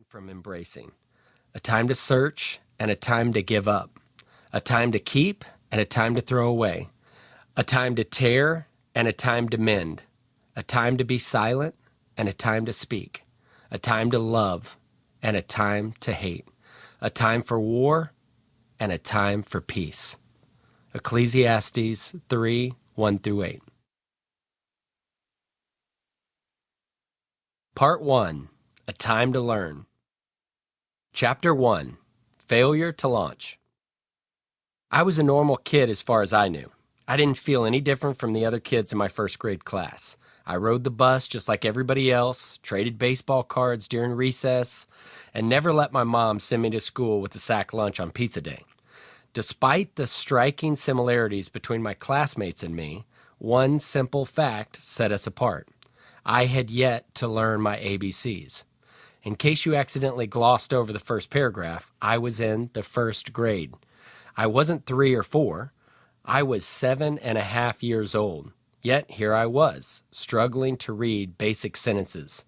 from embracing, a time to search and a time to give up, a time to keep and a time to throw away, a time to tear and a time to mend, a time to be silent and a time to speak, a time to love and a time to hate, a time for war and a time for peace. Ecclesiastes 3, 1-8. Part 1, A Time to Learn. Chapter 1, Failure to Launch. I was a normal kid as far as I knew. I didn't feel any different from the other kids in my first grade class. I rode the bus just like everybody else, traded baseball cards during recess, and never let my mom send me to school with a sack lunch on pizza day. Despite the striking similarities between my classmates and me, one simple fact set us apart. I had yet to learn my ABCs. In case you accidentally glossed over the first paragraph, I was in the first grade. I wasn't 3 or 4. I was 7.5 years old. Yet here I was, struggling to read basic sentences.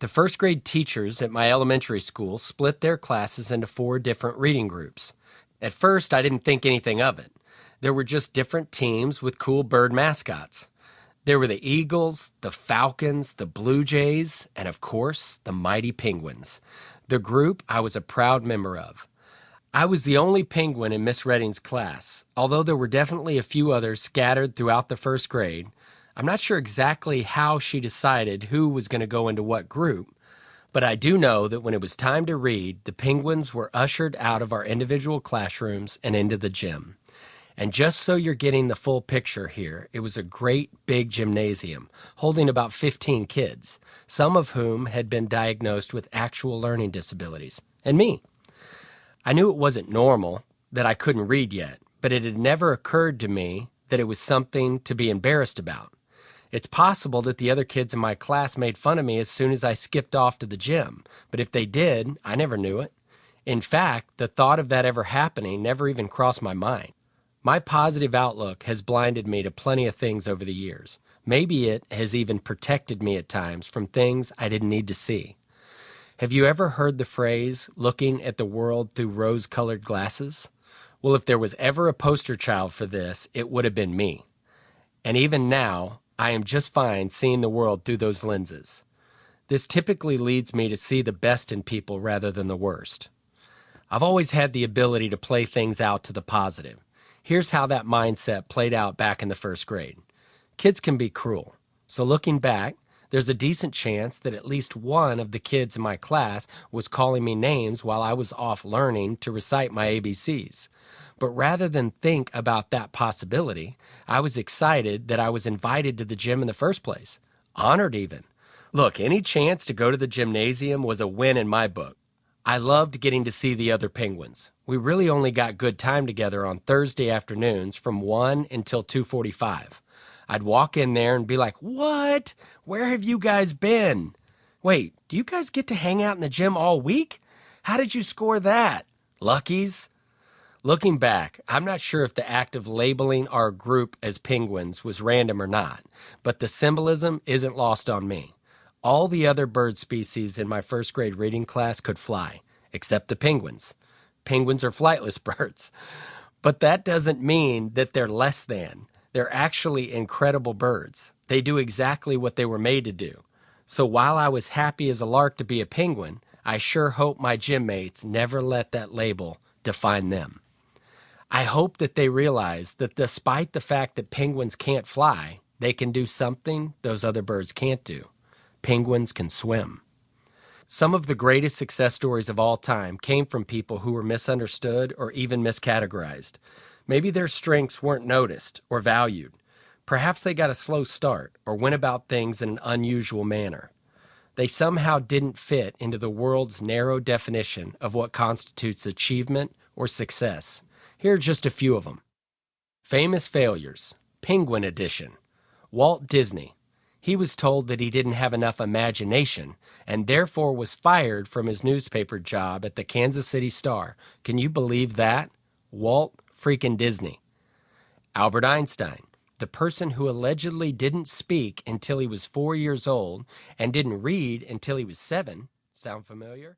The first grade teachers at my elementary school split their classes into 4 different reading groups. At first, I didn't think anything of it. There were just different teams with cool bird mascots. There were the Eagles, the Falcons, the Blue Jays, and of course, the mighty Penguins, the group I was a proud member of. I was the only Penguin in Miss Redding's class, although there were definitely a few others scattered throughout the first grade. I'm not sure exactly how she decided who was going to go into what group, but I do know that when it was time to read, the Penguins were ushered out of our individual classrooms and into the gym. And just so you're getting the full picture here, it was a great big gymnasium holding about 15 kids, some of whom had been diagnosed with actual learning disabilities, and me. I knew it wasn't normal, that I couldn't read yet, but it had never occurred to me that it was something to be embarrassed about. It's possible that the other kids in my class made fun of me as soon as I skipped off to the gym, but if they did, I never knew it. In fact, the thought of that ever happening never even crossed my mind. My positive outlook has blinded me to plenty of things over the years. Maybe it has even protected me at times from things I didn't need to see. Have you ever heard the phrase, looking at the world through rose-colored glasses? Well, if there was ever a poster child for this, it would have been me. And even now, I am just fine seeing the world through those lenses. This typically leads me to see the best in people rather than the worst. I've always had the ability to play things out to the positive. Here's how that mindset played out back in the first grade. Kids can be cruel. So looking back, there's a decent chance that at least one of the kids in my class was calling me names while I was off learning to recite my ABCs. But rather than think about that possibility, I was excited that I was invited to the gym in the first place. Honored even. Look, any chance to go to the gymnasium was a win in my book. I loved getting to see the other Penguins. We really only got good time together on Thursday afternoons from 1 until 2:45. I'd walk in there and be like, "What? Where have you guys been? Wait, do you guys get to hang out in the gym all week? How did you score that? Luckies?" Looking back, I'm not sure if the act of labeling our group as Penguins was random or not, but the symbolism isn't lost on me. All the other bird species in my first grade reading class could fly, except the penguins. Penguins are flightless birds. But that doesn't mean that they're less than. They're actually incredible birds. They do exactly what they were made to do. So while I was happy as a lark to be a penguin, I sure hope my gym mates never let that label define them. I hope that they realize that despite the fact that penguins can't fly, they can do something those other birds can't do. Penguins can swim. Some of the greatest success stories of all time came from people who were misunderstood or even miscategorized. Maybe their strengths weren't noticed or valued. Perhaps they got a slow start or went about things in an unusual manner. They somehow didn't fit into the world's narrow definition of what constitutes achievement or success. Here are just a few of them. Famous failures. Penguin edition. Walt Disney. He was told that he didn't have enough imagination and therefore was fired from his newspaper job at the Kansas City Star. Can you believe that? Walt freaking Disney. Albert Einstein, the person who allegedly didn't speak until he was 4 years old and didn't read until he was 7. Sound familiar?